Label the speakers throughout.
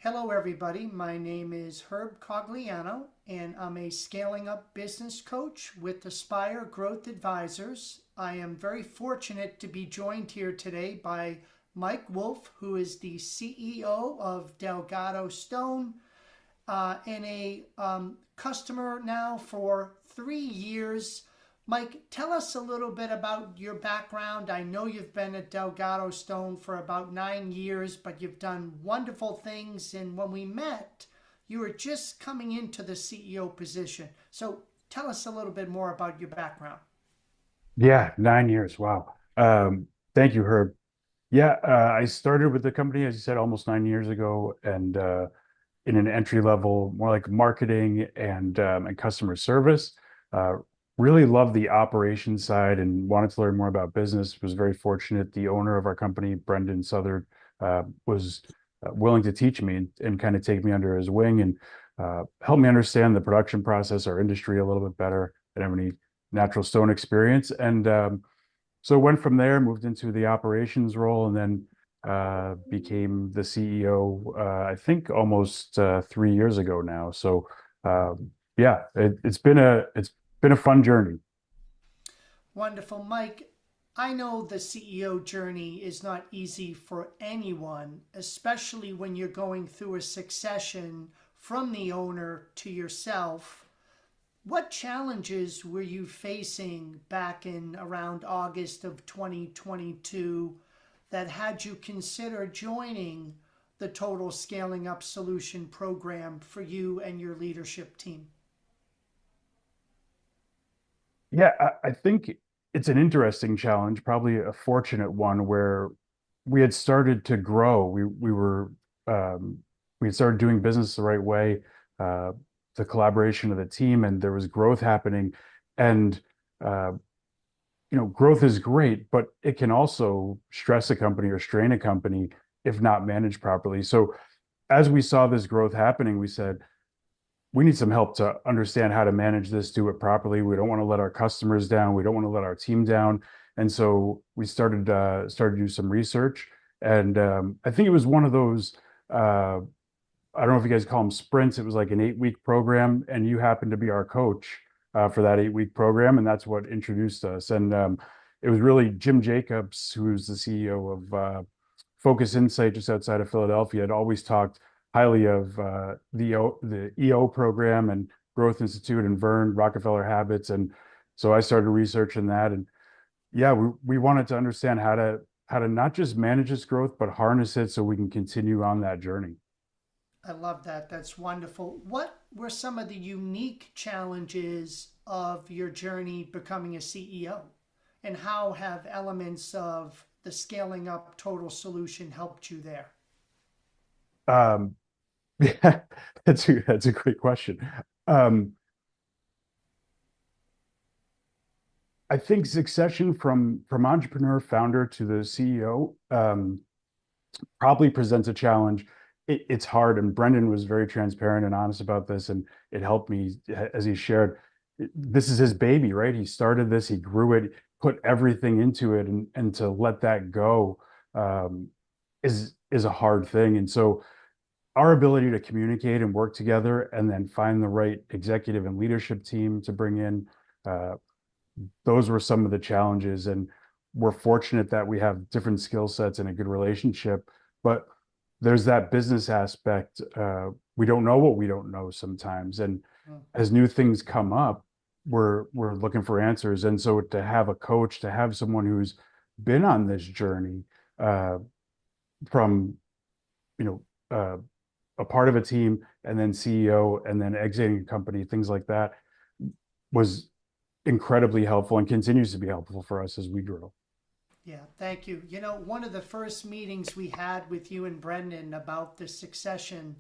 Speaker 1: Hello, everybody. My name is Herb Cogliano, and I'm a scaling up business coach with Aspire Growth Advisors. I am very fortunate to be joined here today by Mike Wolfe, who is the CEO of Delgado Stone and a customer now for 3 years. Mike, tell us a little bit about your background. I know you've been at Delgado Stone for about 9 years, but you've done wonderful things. And when we met, you were just coming into the CEO position. So tell us a little bit more about your background.
Speaker 2: Yeah, 9 years. Wow. Thank you, Herb. Yeah, I started with the company, as you said, almost 9 years ago, and in an entry level, more like marketing and customer service. Uh, really loved the operations side and wanted to learn more about business. Was very fortunate. The owner of our company, Brendan Southard, was willing to teach me and kind of take me under his wing and help me understand the production process, our industry a little bit better. I didn't have any natural stone experience, and so went from there, moved into the operations role, and then became the CEO. I think almost 3 years ago now. So yeah, it's been a fun journey.
Speaker 1: Wonderful. Mike, I know the CEO journey is not easy for anyone, especially when you're going through a succession from the owner to yourself. What challenges were you facing back in around August of 2022 that had you consider joining the Total Scaling Up Solution program for you and your leadership team?
Speaker 2: Yeah, I think it's an interesting challenge, probably a fortunate one where we had started to grow. Um, we had started doing business the right way, uh, the collaboration of the team, and there was growth happening. And uh, growth is great, but it can also stress a company or strain a company if not managed properly. So as we saw this growth happening, we said, we need some help to understand how to manage this, do it properly. We don't want to let our customers down. We don't want to let our team down. And so we started to do some research. And I think it was one of those, I don't know if you guys call them sprints. It was like an 8-week program, and you happened to be our coach for that 8-week program, and that's what introduced us. And it was really Jim Jacobs, who's the CEO of Focus Insight just outside of Philadelphia, had always talked highly of the EO program and Growth Institute and Vern Rockefeller Habits. And so I started researching that, and yeah, we wanted to understand how to not just manage this growth, but harness it so we can continue on that journey.
Speaker 1: I love that. That's wonderful. What were some of the unique challenges of your journey becoming a CEO? And how have elements of the scaling up total solution helped you there?
Speaker 2: Um, yeah, that's a great question. Um, I think succession from entrepreneur founder to the CEO probably presents a challenge. It's hard, and Brendan was very transparent and honest about this, and it helped me as he shared. This is his baby, right? He started this, he grew it, put everything into it, and to let that go um, is a hard thing. And so our ability to communicate and work together, and then find the right executive and leadership team to bring in, uh, those were some of the challenges. And we're fortunate that we have different skill sets and a good relationship, but there's that business aspect. We don't know what we don't know sometimes, and
Speaker 1: Mm.
Speaker 2: as new things come up, we're looking for answers. And so to have a coach, to have someone who's been on this journey, uh, from you know uh, a part of a team and then CEO and then exiting a company, things like that, was incredibly helpful and continues to be helpful for us as we grow.
Speaker 1: Yeah, thank you. You know, one of the first meetings we had with you and Brendan about the succession,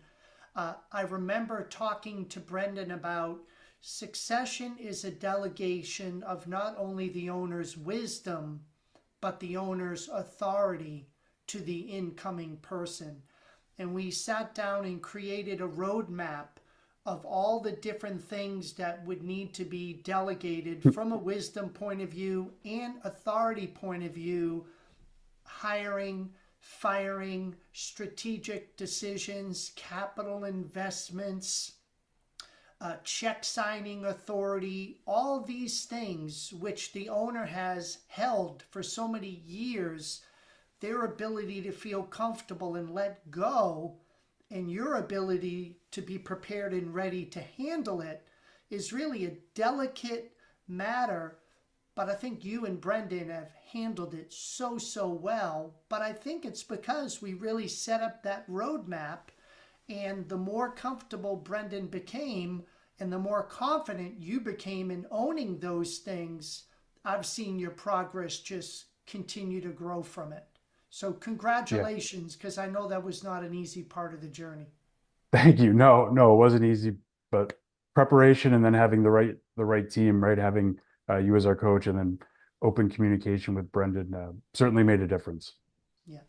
Speaker 1: I remember talking to Brendan about succession is a delegation of not only the owner's wisdom, but the owner's authority to the incoming person. And we sat down and created a roadmap of all the different things that would need to be delegated from a wisdom point of view and authority point of view: hiring, firing, strategic decisions, capital investments, check signing authority, all these things which the owner has held for so many years, their ability to feel comfortable and let go, and your ability to be prepared and ready to handle it is really a delicate matter. But I think you and Brendan have handled it so, so well. But I think it's because we really set up that roadmap. And the more comfortable Brendan became, and the more confident you became in owning those things, I've seen your progress just continue to grow from it. So,
Speaker 2: Yeah.
Speaker 1: congratulations, because I know that was not an easy part of the journey.
Speaker 2: Thank you. No, it wasn't easy, but preparation and then having the right team, right? Having you as our coach and then open communication with Brendan certainly made a difference.
Speaker 1: Yeah.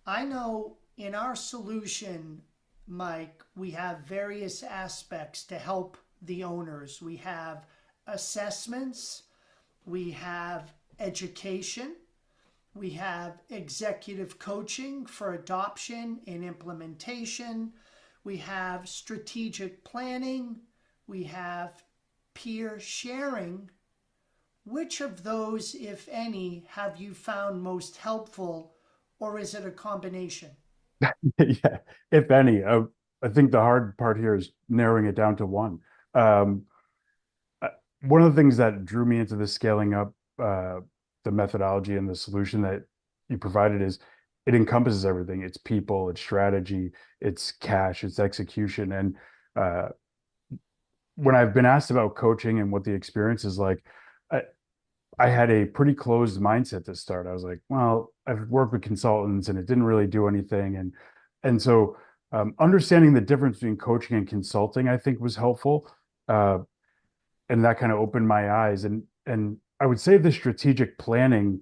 Speaker 1: I know in our solution, Mike, we have various aspects to help the owners. We have assessments, we have education, we have executive coaching for adoption and implementation, we have strategic planning, we have peer sharing. Which of those, if any, have you found most helpful, or is it a combination?
Speaker 2: Yeah, if any. I think the hard part here is narrowing it down to one. Um, uh, One of the things that drew me into the scaling up the methodology and the solution that you provided is it encompasses everything. It's people, it's strategy, it's cash, it's execution. And uh, when I've been asked about coaching and what the experience is like, I, I had a pretty closed mindset to start. I was like, well, I've worked with consultants and it didn't really do anything. And so understanding the difference between coaching and consulting, I think was helpful. Uh, and that kind of opened my eyes. And I would say the strategic planning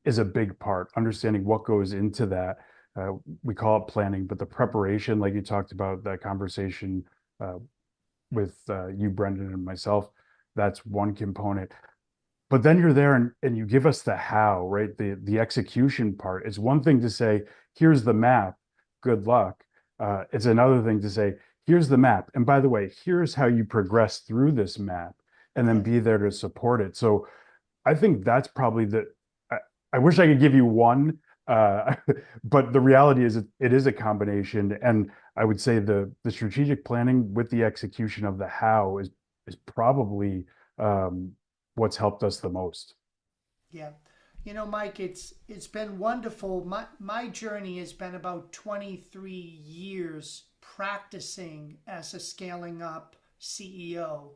Speaker 2: is a big part, understanding what goes into that. We call it planning, but the preparation, like you talked about, that conversation uh, with you, Brendan, and myself, that's one component. But then you're there and you give us the how, right? The execution part. It's one thing to say, here's the map, good luck. It's another thing to say, here's the map. And by the way, here's how you progress through this map and then
Speaker 1: Yeah.
Speaker 2: be there to support it. So I think that's probably I, I wish I could give you one, uh, but the reality is it is a combination. And I would say the strategic planning with the execution of the how is probably um, what's helped us the most.
Speaker 1: Yeah. You know, Mike, it's been wonderful. My journey has been about 23 years practicing as a scaling up CEO.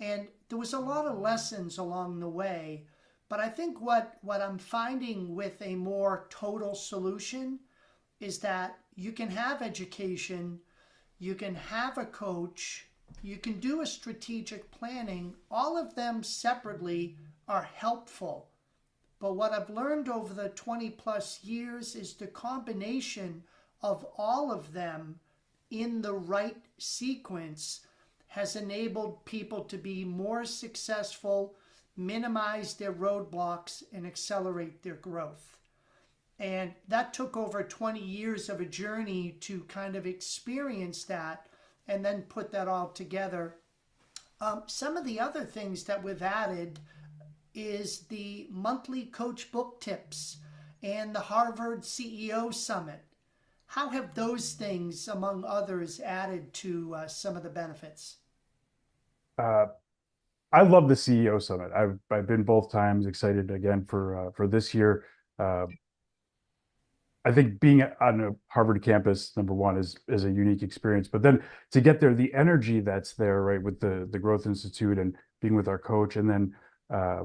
Speaker 1: And there was a lot of lessons along the way, but I think what I'm finding with a more total solution is that you can have education, you can have a coach, you can do a strategic planning. All of them separately are helpful. But what I've learned over the 20 plus years is the combination of all of them in the right sequence has enabled people to be more successful, minimize their roadblocks, and accelerate their growth. And that took over 20 years of a journey to kind of experience that and then put that all together. Some of the other things that we've added is the monthly coach book tips and the Harvard CEO Summit. How have those things, among others, added to some of the benefits?
Speaker 2: Uh, I love the CEO Summit. I've been both times. Excited again for this year. Uh, I think being on a Harvard campus, number one, is a unique experience. But then to get there, the energy that's there, right, with the Growth Institute and being with our coach, and then uh,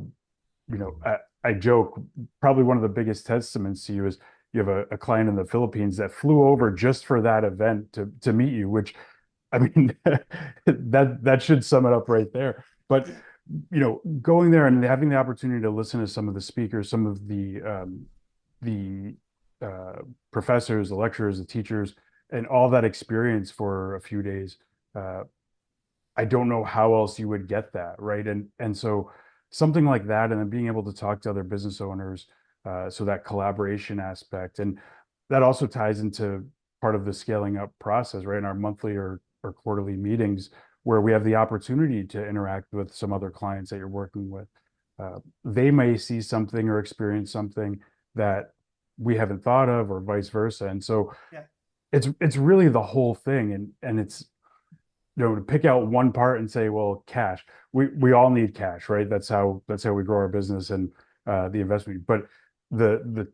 Speaker 2: I joke probably one of the biggest testaments to you is you have a client in the Philippines that flew over just for that event to meet you, which I mean that should sum it up right there. But
Speaker 1: Yeah,
Speaker 2: going there and having the opportunity to listen to some of the speakers, some of the uh, professors, the lecturers, the teachers, and all that experience for a few days. Uh, I don't know how else you would get that, right? And so something like that, and then being able to talk to other business owners, so that collaboration aspect. And that also ties into part of the scaling up process, right? In our monthly or quarterly meetings, where we have the opportunity to interact with some other clients that you're working with. They may see something or experience something that we haven't thought of, or vice versa. And so
Speaker 1: Yeah.
Speaker 2: it's really the whole thing. And it's, to pick out one part and say, well, cash. We all need cash, right? That's how we grow our business and the investment. But the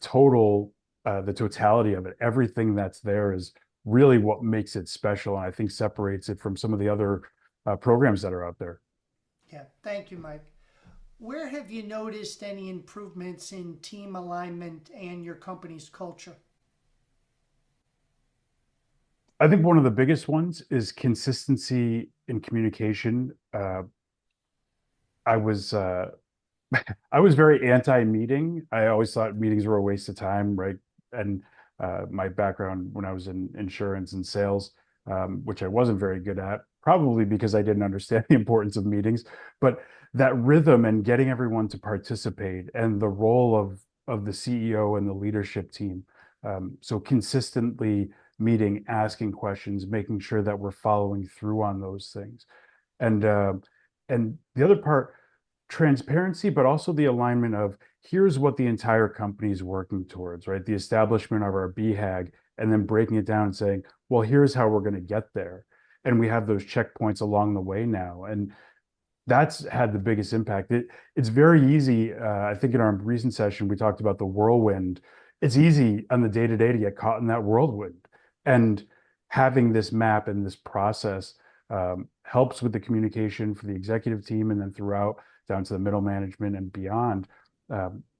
Speaker 2: totality of it, everything that's there is really what makes it special, and I think separates it from some of the other programs that are out there.
Speaker 1: Yeah. Thank you, Mike. Where have you noticed any improvements in team alignment and your company's culture?
Speaker 2: I think one of the biggest ones is consistency in communication. I was I was very anti-meeting. I always thought meetings were a waste of time, right? And my background when I was in insurance and sales, which I wasn't very good at, probably because I didn't understand the importance of meetings. But that rhythm and getting everyone to participate, and the role of the CEO and the leadership team. So consistently meeting, asking questions, making sure that we're following through on those things. And and the other part, transparency, but also the alignment of, here's what the entire company is working towards, right? The establishment of our BHAG, and then breaking it down and saying, well, here's how we're going to get there. And we have those checkpoints along the way now. And that's had the biggest impact. It's very easy. I think in our recent session, we talked about the whirlwind. It's easy on the day to day to get caught in that whirlwind. And having this map and this process helps with the communication for the executive team, and then throughout down to the middle management and beyond,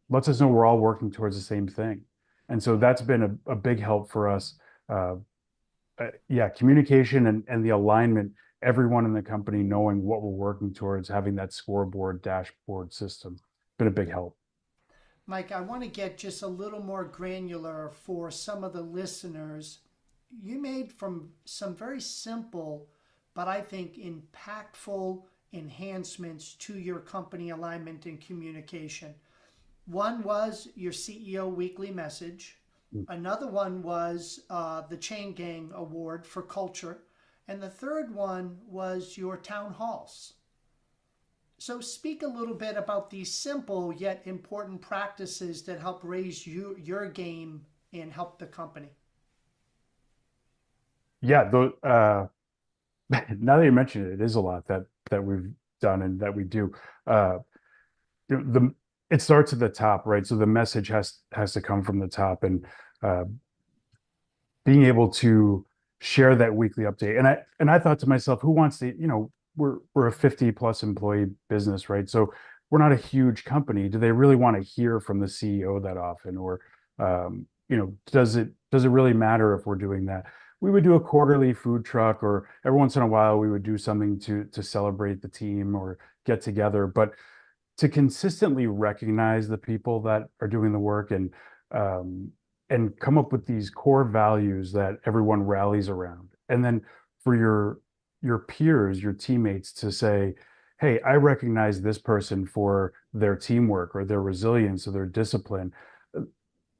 Speaker 2: lets us know we're all working towards the same thing. And so that's been a big help for us. Yeah, communication and the alignment, everyone in the company knowing what we're working towards, having that scoreboard, dashboard system, been a big help.
Speaker 1: Mike, I want to get just a little more granular for some of the listeners. You made from some very simple, but I think impactful enhancements to your company alignment and communication. One was your CEO weekly message. Another one was the Chain Gang Award for culture. And the third one was your town halls. So, speak a little bit about these simple yet important practices that help raise your game and help the company.
Speaker 2: Yeah, now that you mention it, it is a lot that we've done and that we do. Uh, the it starts at the top, right? So the message has to come from the top, and uh, being able to share that weekly update. And I thought to myself, who wants to, we're a 50 plus employee business, right? So we're not a huge company. Do they really want to hear from the CEO that often? Or does it really matter if we're doing that? We would do a quarterly food truck, or every once in a while we would do something to celebrate the team or get together. But to consistently recognize the people that are doing the work, um, and come up with these core values that everyone rallies around, and then for your peers, your teammates, to say, hey, I recognize this person for their teamwork or their resilience or their discipline.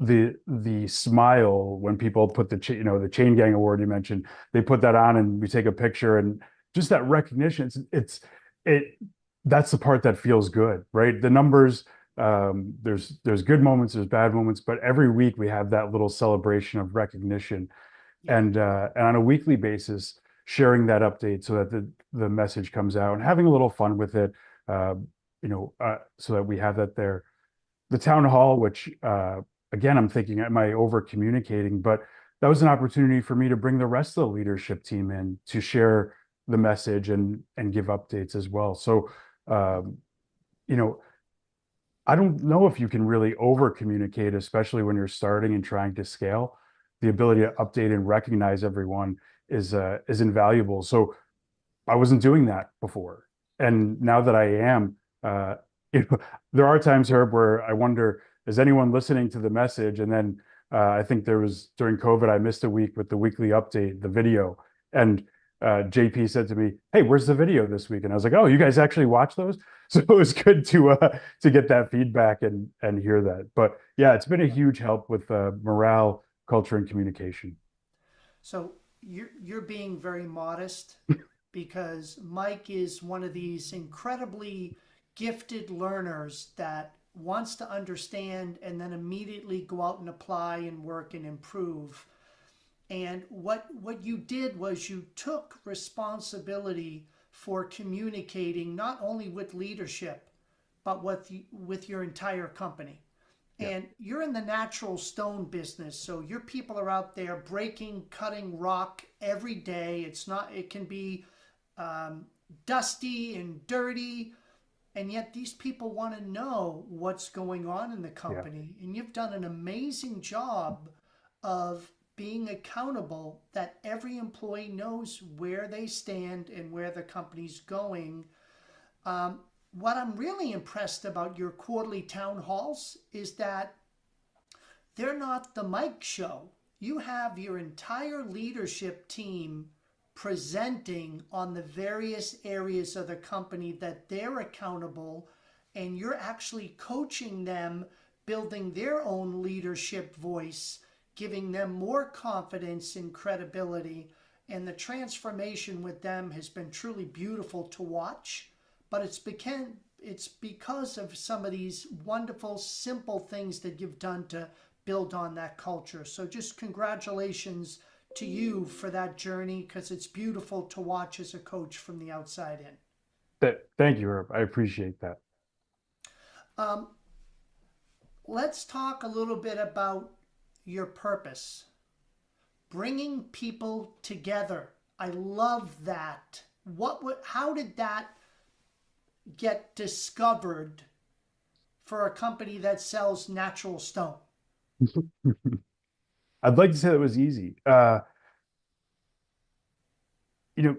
Speaker 2: The smile when people put the Chain Gang Award you mentioned, they put that on and we take a picture, and just that recognition, it that's the part that feels good, right? The numbers, there's good moments, there's bad moments, but every week we have that little celebration of recognition,
Speaker 1: Yeah.
Speaker 2: and on a weekly basis, sharing that update so that the message comes out, and having a little fun with it, so that we have that there. The town hall, which again, I'm thinking, am I over communicating? But that was an opportunity for me to bring the rest of the leadership team in to share the message and give updates as well. So, um, you know, I don't know if you can really over communicate, especially when you're starting and trying to scale. The ability to update and recognize everyone is invaluable. So I wasn't doing that before, and now that I am, uh, there are times, Herb, where I wonder, is anyone listening to the message? And then I think there was, during COVID, I missed a week with the weekly update, the video, and JP said to me, "Hey, where's the video this week?" And I was like, "Oh, you guys actually watch those?" So it was good to get that feedback and hear that. But yeah, it's been a huge help with morale, culture and communication.
Speaker 1: So you're being very modest because Mike is one of these incredibly gifted learners that wants to understand and then immediately go out and apply and work and improve. And what you did was you took responsibility for communicating not only with leadership but with your entire company.
Speaker 2: Yeah.
Speaker 1: And you're in the natural stone business, so your people are out there breaking, cutting rock every day. It can be um, dusty and dirty, and yet these people want to know what's going on in the
Speaker 2: Yeah.
Speaker 1: company. And you've done an amazing job of being accountable that every employee knows where they stand and where the company's going. Um, what I'm really impressed about your quarterly town halls is that they're not the Mike show. You have your entire leadership team presenting on the various areas of the company that they're accountable, and you're actually coaching them, building their own leadership voice, giving them more confidence and credibility. And the transformation with them has been truly beautiful to watch. But it's because of some of these wonderful, simple things that you've done to build on that culture. So just congratulations to you for that journey because it's beautiful to watch as a coach from the outside in.
Speaker 2: Thank you, Herb. I appreciate that.
Speaker 1: Um, let's talk a little bit about your purpose, bringing people together. I love that. How did that get discovered for a company that sells natural stone?
Speaker 2: I'd like to say that was easy. You know,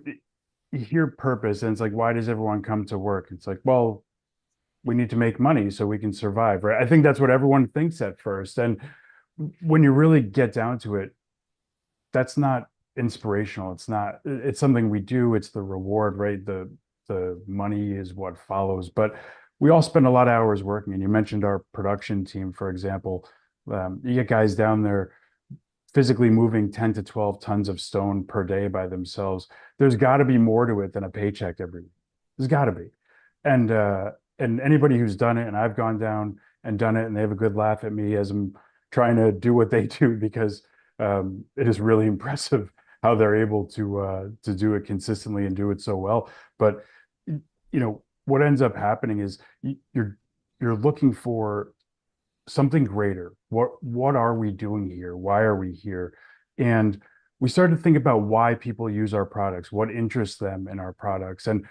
Speaker 2: you hear purpose and it's like, why does everyone come to work? It's like, well, we need to make money so we can survive, right? I think that's what everyone thinks at first. And when you really get down to it, that's not inspirational. It's something we do. It's the reward, right? The money is what follows. But we all spend a lot of hours working. And you mentioned our production team, for example. You get guys down there physically moving 10 to 12 tons of stone per day by themselves. There's got to be more to it than a paycheck every week. There's got to be. And and anybody who's done it, and I've gone down and done it, and they have a good laugh at me as I'm trying to do what they do because it is really impressive how they're able to do it consistently and do it so well. But what ends up happening is you're looking for something greater. What are we doing here? Why are we here? And we started to think about why people use our products, what interests them in our products. And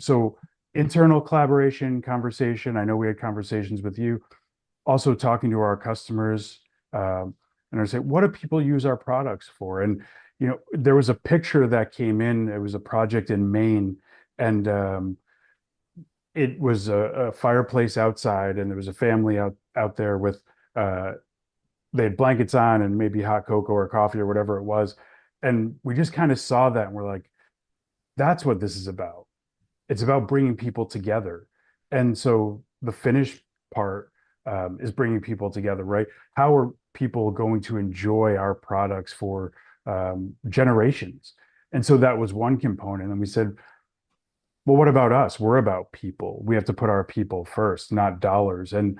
Speaker 2: so internal collaboration, conversation. I know we had conversations with you, also talking to our customers. And I say, what do people use our products for? And there was a picture that came in. It was a project in Maine, and it was a fireplace outside, and there was a family out there with they had blankets on and maybe hot cocoa or coffee or whatever it was. And we just kind of saw that and we're like, that's what this is about. It's about bringing people together. And so the finish part is bringing people together, right? How are people going to enjoy our products for generations? And so that was one component. And we said, well, what about us? We're about people. We have to put our people first, not dollars. And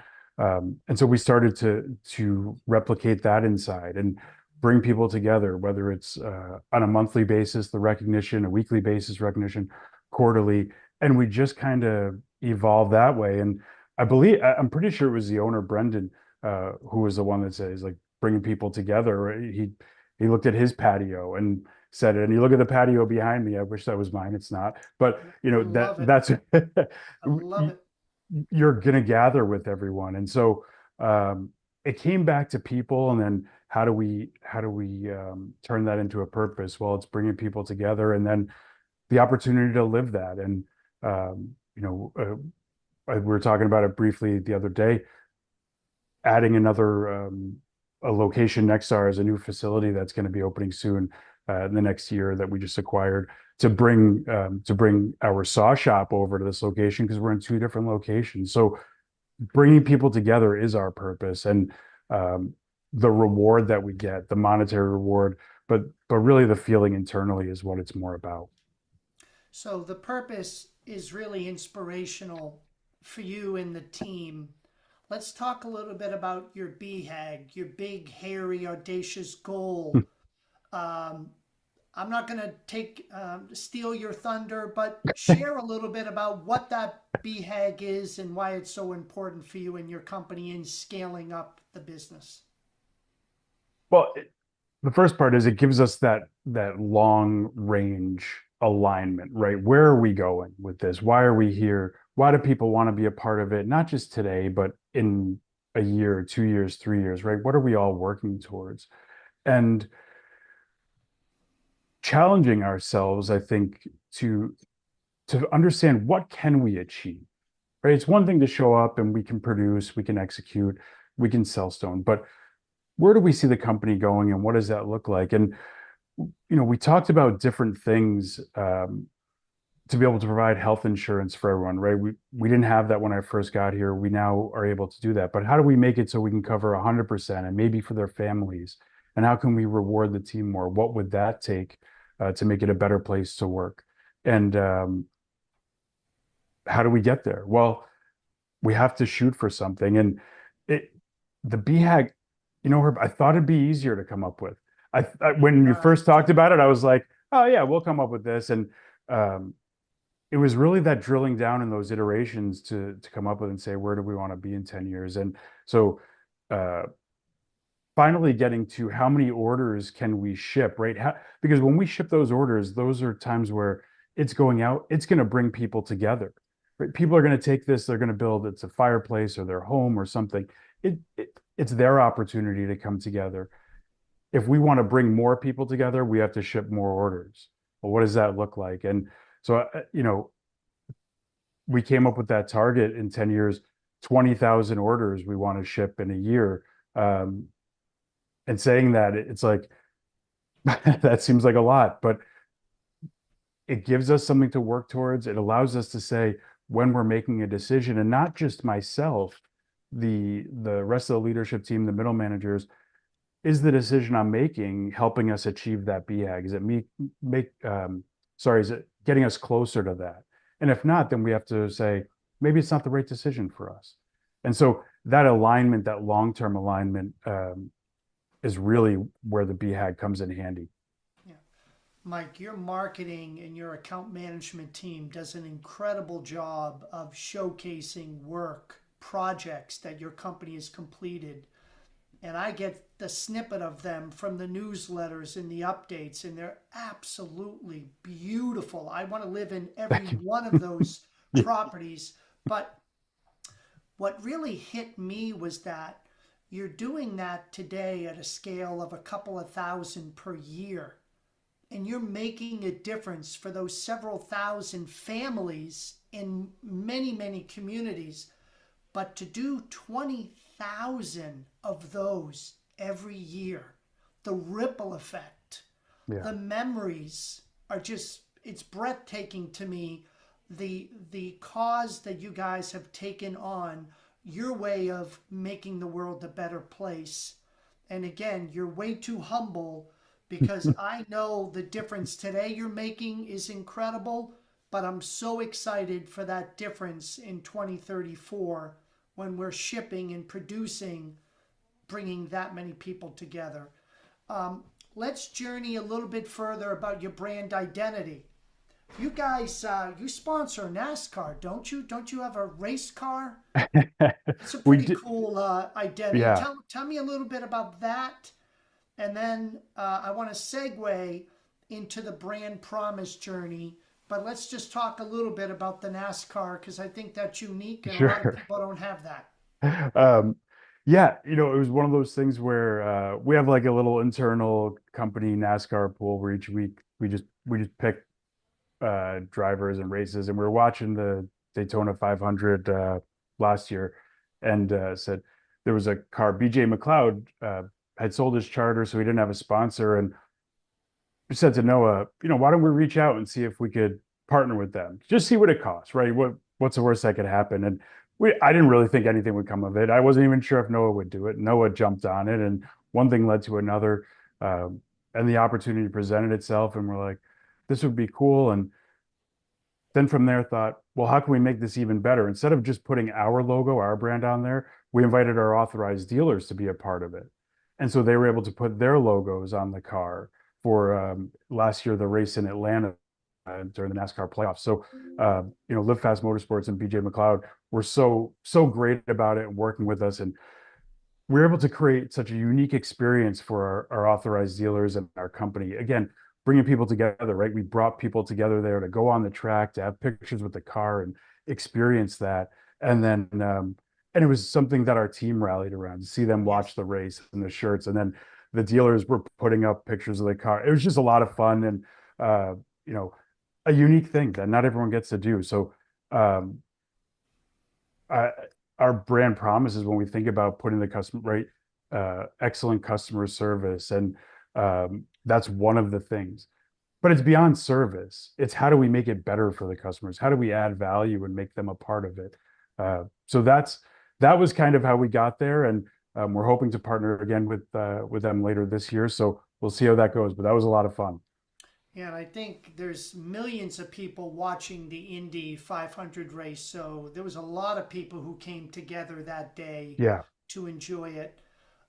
Speaker 2: so we started to replicate that inside and bring people together, whether it's on a monthly basis, the recognition, a weekly basis recognition, quarterly, and we just kind of evolved that way. And I'm pretty sure it was the owner, Brendan, who was the one that says like bringing people together. He looked at his patio and said it, and you look at the patio behind me. I wish that was mine. It's not, but
Speaker 1: I love it.
Speaker 2: that's
Speaker 1: I love it.
Speaker 2: you're going to gather with everyone. And so it came back to people. And then how do we turn that into a purpose? Well, it's bringing people together and then the opportunity to live that. And, we were talking about it briefly the other day, adding another a location next to ours, a new facility that's going to be opening soon in the next year that we just acquired to bring our saw shop over to this location because we're in two different locations. So bringing people together is our purpose. And the reward that we get, the monetary reward, but really the feeling internally is what it's more about.
Speaker 1: So the purpose is really inspirational for you and the team. Let's talk a little bit about your BHAG, your big, hairy, audacious goal. Um, I'm not going to take steal your thunder, but share a little bit about what that BHAG is and why it's so important for you and your company in scaling up the business.
Speaker 2: Well, the first part is it gives us that long range alignment, right? Where are we going with this? Why are we here? Why do people want to be a part of it? Not just today, but in a year, 2 years, 3 years, right? What are we all working towards? And challenging ourselves, I think, to understand what can we achieve, right? It's one thing to show up and we can produce, we can execute, we can sell stone, but where do we see the company going and what does that look like? And we talked about different things to be able to provide health insurance for everyone, right? We didn't have that when I first got here. We now are able to do that. But how do we make it so we can cover 100% and maybe for their families? And how can we reward the team more? What would that take to make it a better place to work? And how do we get there? Well, we have to shoot for something. And it the BHAG, Herb, I thought it'd be easier to come up with. When you first talked about it, I was like, oh yeah, we'll come up with this. And um, it was really that drilling down in those iterations to come up with and say, where do we want to be in 10 years? And so uh, finally getting to how many orders can we ship, right? Because when we ship those orders, those are times where it's going out, it's going to bring people together, right? People are going to take this, they're going to build it's a fireplace or their home or something. It's their opportunity to come together. If we want to bring more people together, we have to ship more orders. Well, what does that look like? And so, we came up with that target in 10 years, 20,000 orders we want to ship in a year. Um, and saying that, it's like, that seems like a lot, but it gives us something to work towards. It allows us to say when we're making a decision, and not just myself, the rest of the leadership team, the middle managers, is the decision I'm making helping us achieve that BHAG? Is it me is it getting us closer to that? And if not, then we have to say, maybe it's not the right decision for us. And so that alignment, that long-term alignment, is really where the BHAG comes in handy.
Speaker 1: Yeah. Mike, your marketing and your account management team does an incredible job of showcasing work, projects that your company has completed. And I get the snippet of them from the newsletters and the updates, and they're absolutely beautiful. I want to live in every one of those
Speaker 2: Yeah.
Speaker 1: properties. But what really hit me was that you're doing that today at a scale of a couple of thousand per year. And you're making a difference for those several thousand families in many, many communities. But to do 20,000 of those every year, the ripple effect,
Speaker 2: Yeah.
Speaker 1: the memories are just, it's breathtaking to me. The cause that you guys have taken on, your way of making the world a better place. And again, you're way too humble because I know the difference today you're making is incredible, but I'm so excited for that difference in 2034 when we're shipping and producing, bringing that many people together. Let's journey a little bit further about your brand identity. You guys, you sponsor NASCAR, don't you? Don't you have a race car? It's a
Speaker 2: We
Speaker 1: pretty
Speaker 2: did,
Speaker 1: cool identity.
Speaker 2: yeah,
Speaker 1: Tell me a little bit about that, and then I want to segue into the brand promise journey. But let's just talk a little bit about the NASCAR because I think that's unique and a lot of
Speaker 2: sure.
Speaker 1: people don't have that.
Speaker 2: Um, yeah, it was one of those things where we have like a little internal company NASCAR pool where each week we just pick drivers and races, and we were watching the Daytona 500 last year, and said there was a car. BJ McLeod had sold his charter, so he didn't have a sponsor, and we said to Noah, why don't we reach out and see if we could partner with them, just see what it costs, right? What's the worst that could happen? And I didn't really think anything would come of it. I wasn't even sure if Noah would do it. Noah jumped on it, and one thing led to another, and the opportunity presented itself, and we're like, this would be cool. And then from there thought, well, how can we make this even better? Instead of just putting our logo, our brand on there, we invited our authorized dealers to be a part of it. And so they were able to put their logos on the car for last year, the race in Atlanta during the NASCAR playoffs. So, Live Fast Motorsports and BJ McLeod were so great about it and working with us. And we were able to create such a unique experience for our authorized dealers and our company. Again, bringing people together, right? We brought people together there to go on the track, to have pictures with the car and experience that. And then, and it was something that our team rallied around to see them watch the race and the shirts. And then the dealers were putting up pictures of the car. It was just a lot of fun and, you know, a unique thing that not everyone gets to do. So, I, our brand promises when we think about putting the customer right, excellent customer service, and that's one of the things. But it's beyond service. It's how do we make it better for the customers? How do we add value and make them a part of it? So that was kind of how we got there, and we're hoping to partner again with them later this year. So we'll see how that goes. But that was a lot of fun.
Speaker 1: Yeah, and I think there's millions of people watching the Indy 500 race, so there was a lot of people who came together that day
Speaker 2: Yeah,
Speaker 1: to enjoy it.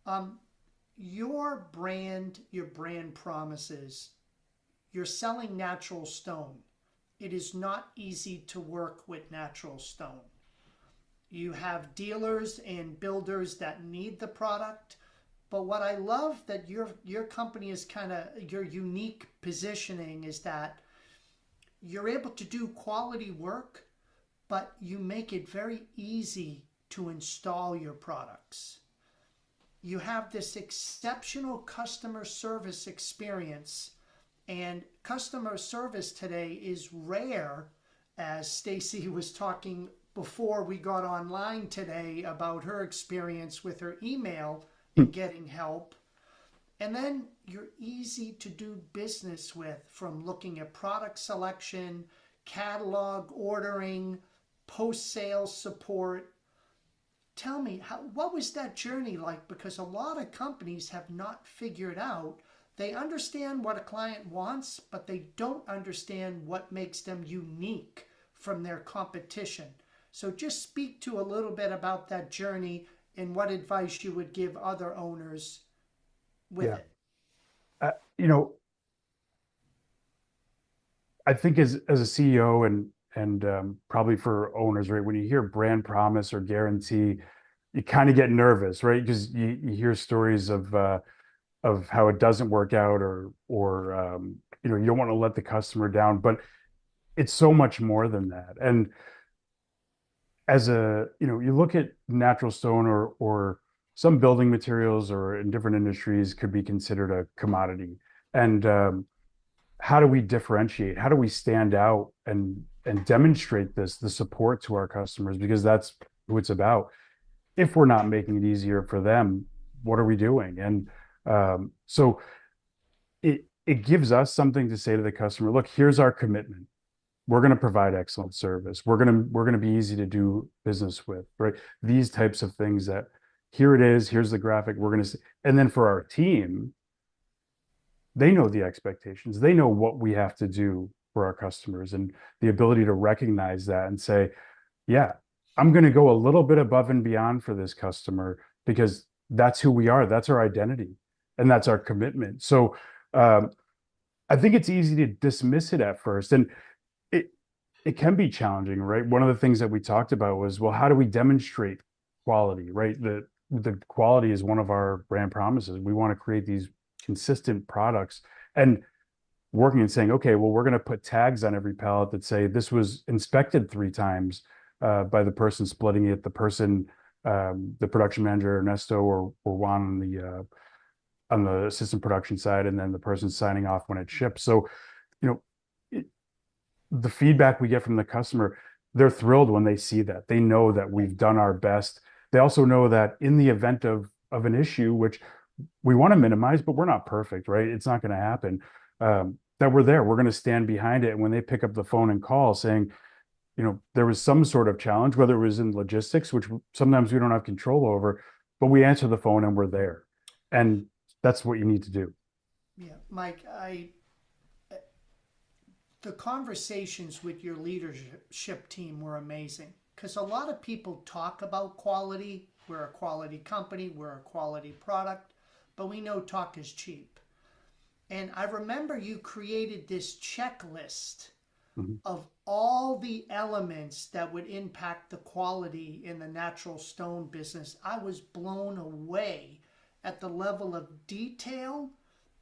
Speaker 1: Um, your brand promises, you're selling natural stone. It is not easy to work with natural stone. You have dealers and builders that need the product. But what I love that your company is kind of your unique positioning is that you're able to do quality work, but you make it very easy to install your products. You have this exceptional customer service experience, and customer service today is rare, as Stacy was talking before we got online today about her experience with her email and getting help. And then you're easy to do business with, from looking at product selection, catalog ordering, post sales support. Tell me, what was that journey like? Because a lot of companies have not figured out. They understand what a client wants, but they don't understand what makes them unique from their competition. So just speak to a little bit about that journey and what advice you would give other owners with
Speaker 2: yeah.
Speaker 1: it.
Speaker 2: Uh, you know, I think as a CEO and probably for owners, right? When you hear brand promise or guarantee, you kind of get nervous, right? Because you hear stories of how it doesn't work out, or you don't want to let the customer down, but it's so much more than that. And as you look at natural stone or some building materials or in different industries could be considered a commodity. And how do we differentiate? How do we stand out and demonstrate the support to our customers? Because that's who it's about. If we're not making it easier for them, what are we doing? And so it gives us something to say to the customer. Look, here's our commitment. We're going to provide excellent service. We're going to be easy to do business with, right? These types of things that here it is, here's the graphic. We're going to see. And then for our team, they know the expectations. They know what we have to do for our customers, and the ability to recognize that and say, yeah, I'm going to go a little bit above and beyond for this customer because that's who we are. That's our identity and that's our commitment. So um, I think it's easy to dismiss it at first. And it it can be challenging, right? One of the things that we talked about was, well, how do we demonstrate quality, right? The quality is one of our brand promises. We want to create these consistent products, and working and saying, okay, well, we're going to put tags on every pallet that say this was inspected 3 times by the person splitting it, the production manager Ernesto or Juan on the assistant production side, and then the person signing off when it ships. So, you know, it, the feedback we get from the customer, they're thrilled when they see that. They know that we've done our best. They also know that in the event of an issue, which we want to minimize, but we're not perfect, right? It's not going to happen. That we're there. We're going to stand behind it. And when they pick up the phone and call saying, there was some sort of challenge, whether it was in logistics, which sometimes we don't have control over, but we answer the phone and we're there. And that's what you need to do.
Speaker 1: Yeah, Mike, the conversations with your leadership team were amazing because a lot of people talk about quality. We're a quality company, we're a quality product, but we know talk is cheap. And I remember you created this checklist
Speaker 2: Mhm.
Speaker 1: of all the elements that would impact the quality in the natural stone business. I was blown away at the level of detail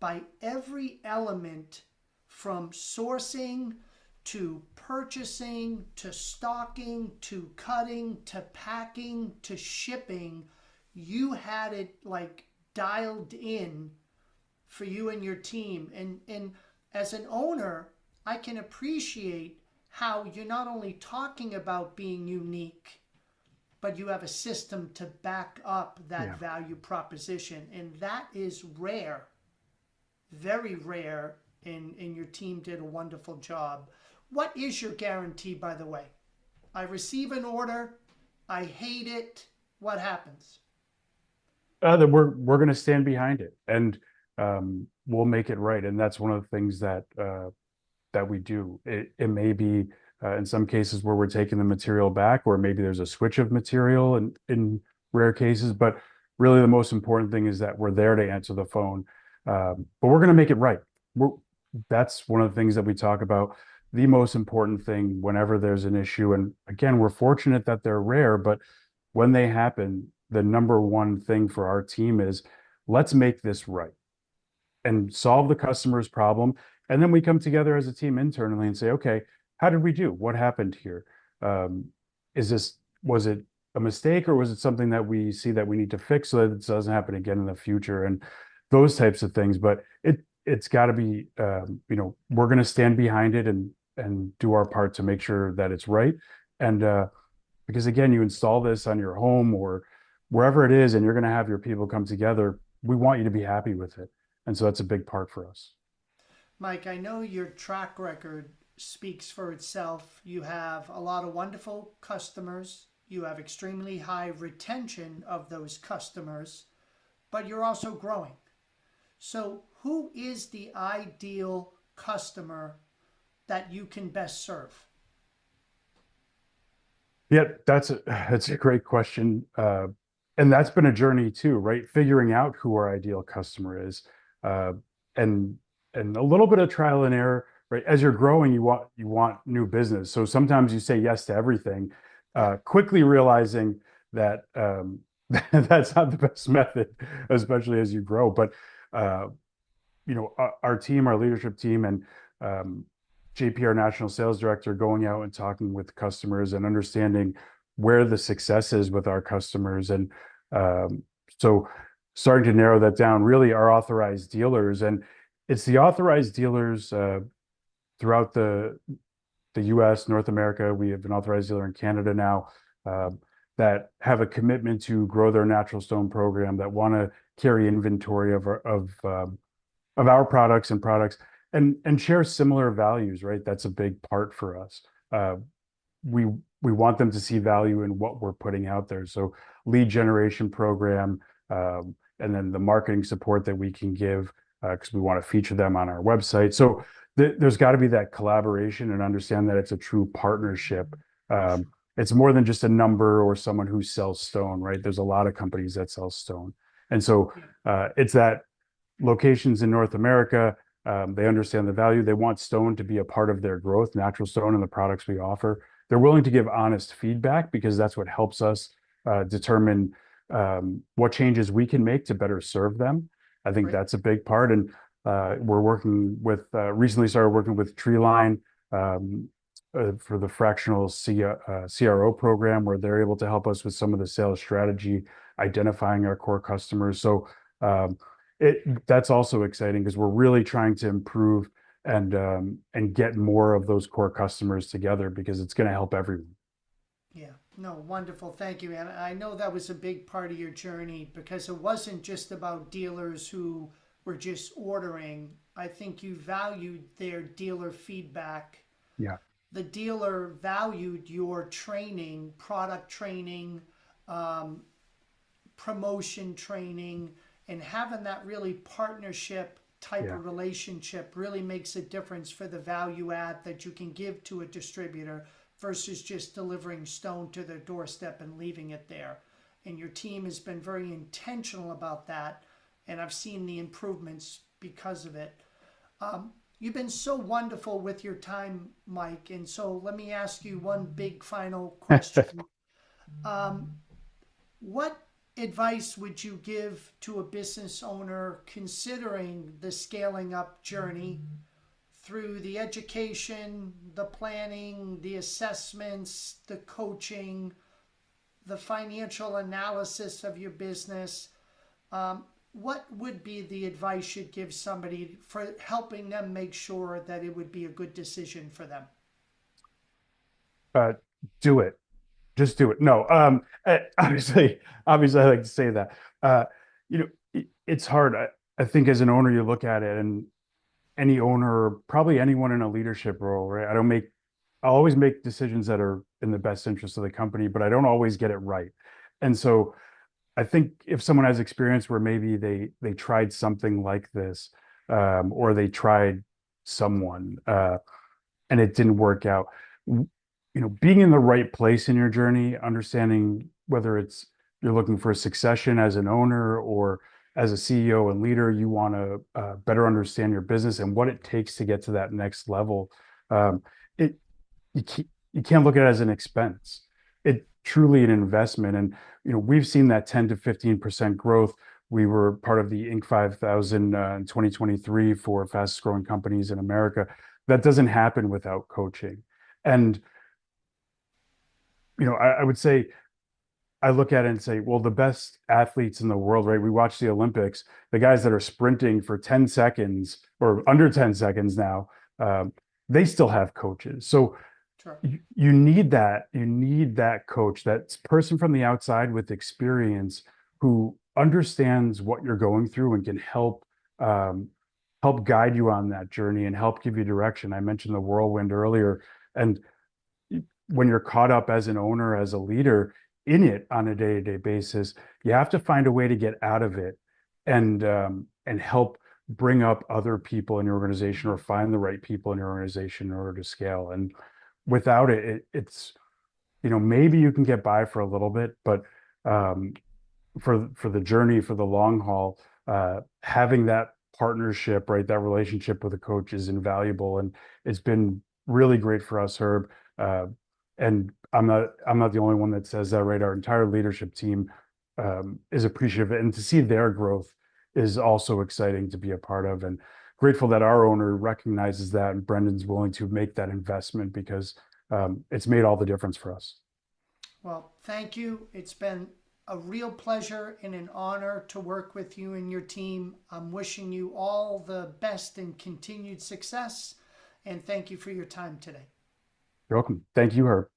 Speaker 1: by every element, from sourcing to purchasing to stocking to cutting to packing to shipping. You had it like dialed in for you and your team. And as an owner, I can appreciate how you're not only talking about being unique, but you have a system to back up that
Speaker 2: Yeah.
Speaker 1: value proposition. And that is rare, very rare. And your team did a wonderful job. What is your guarantee, by the way? I receive an order, I hate it. What happens?
Speaker 2: That we're going to stand behind it, and we'll make it right. And that's one of the things that we do. It may be in some cases where we're taking the material back, or maybe there's a switch of material in rare cases. But really, the most important thing is that we're there to answer the phone. But we're going to make it right. We're, that's one of the things that we talk about. The most important thing whenever there's an issue, and again, we're fortunate that they're rare, but when they happen, the number one thing for our team is let's make this right and solve the customer's problem. And then we come together as a team internally and say, okay, how did we do? What happened here? Um, was it a mistake, or was it something that we see that we need to fix so that it doesn't happen again in the future? And those types of things. But it's got to be, we're going to stand behind it and do our part to make sure that it's right. And because again, you install this on your home or wherever it is, and you're going to have your people come together. We want you to be happy with it. And so that's a big part for us.
Speaker 1: Mike, I know your track record speaks for itself. You have a lot of wonderful customers. You have extremely high retention of those customers, but you're also growing. So, who is the ideal customer that you can best serve?
Speaker 2: Yeah, that's a great question. And that's been a journey too, right? Figuring out who our ideal customer is, uh, and and a little bit of trial and error, right? As you're growing, you want new business. So sometimes you say yes to everything,
Speaker 1: Yeah.
Speaker 2: quickly realizing that that's not the best method, especially as you grow. But uh, our team, our leadership team, and um, JP, our national sales director, going out and talking with customers and understanding where the success is with our customers. And um, so starting to narrow that down, really our authorized dealers. And it's the authorized dealers throughout the US, North America. We have an authorized dealer in Canada now, uh, that have a commitment to grow their natural stone program, that want to carry inventory of our products and products, and share similar values, right? That's a big part for us. Uh, we we want them to see value in what we're putting out there. So lead generation program, and then the marketing support that we can give, because we want to feature them on our website. So there's got to be that collaboration and understand that it's a true partnership. It's more than just a number or someone who sells stone, right? There's a lot of companies that sell stone, and so
Speaker 1: Yeah.
Speaker 2: it's that locations in North America. They understand the value. They want stone to be a part of their growth, natural stone and the products we offer. They're willing to give honest feedback because that's what helps us determine what changes we can make to better serve them. I think
Speaker 1: Great.
Speaker 2: that's a big part. And we're working with, recently started working with Treeline for the fractional CRO program, where they're able to help us with some of the sales strategy, identifying our core customers. So um, that's also exciting because we're really trying to improve and get more of those core customers together, because it's going to help everyone.
Speaker 1: Yeah. No, wonderful. Thank you. And I know that was a big part of your journey because it wasn't just about dealers who were just ordering. I think you valued their dealer feedback.
Speaker 2: Yeah.
Speaker 1: The dealer valued your training, product training, um, promotion training, And having that really partnership type
Speaker 2: Yeah.
Speaker 1: of relationship really makes a difference for the value add that you can give to a distributor versus just delivering stone to their doorstep and leaving it there. And your team has been very intentional about that, and I've seen the improvements because of it. You've been so wonderful with your time, Mike, and so let me ask you one big final question. What advice would you give to a business owner considering the scaling up journey through the education, the planning, the assessments, the coaching, the financial analysis of your business? What would be the advice you'd give somebody for helping them make sure that it would be a good decision for them?
Speaker 2: Uh, do it. Just do it. No, obviously, I like to say that. Uh, it's hard. I think as an owner, you look at it, and any owner, or probably anyone in a leadership role, right? I'll always make decisions that are in the best interest of the company, but I don't always get it right. And so I think if someone has experience where maybe they tried something like this, or they tried someone, and it didn't work out, being in the right place in your journey, understanding whether it's you're looking for a succession as an owner or as a CEO and leader, you want to better understand your business and what it takes to get to that next level. Um, it you can't look at it as an expense. It truly an investment, and we've seen that 10 to 15% growth. We were part of the Inc. 5000 in 2023 for fastest growing companies in America. That doesn't happen without coaching. And I would say I look at it and say, well, the best athletes in the world, right? We watch the Olympics, the guys that are sprinting for 10 seconds or under 10 seconds now, they still have coaches. So
Speaker 1: Sure.
Speaker 2: you need that. You need that coach, that person from the outside with experience who understands what you're going through and can um, help guide you on that journey and help give you direction. I mentioned the whirlwind earlier, and when you're caught up as an owner, as a leader in it on a day-to-day basis, you have to find a way to get out of it and help bring up other people in your organization or find the right people in your organization in order to scale. And without it's maybe you can get by for a little bit, but um, for the journey, for the long haul, having that partnership, right, that relationship with a coach is invaluable, and it's been really great for us, Herb. Uh, and I'm not the only one that says that, right? Our entire leadership team is appreciative, and to see their growth is also exciting to be a part of, and grateful that our owner recognizes that, and Brendan's willing to make that investment because it's made all the difference for us.
Speaker 1: Well, thank you. It's been a real pleasure and an honor to work with you and your team. I'm wishing you all the best and continued success. And thank you for your time today.
Speaker 2: You're welcome. Thank you, Herb.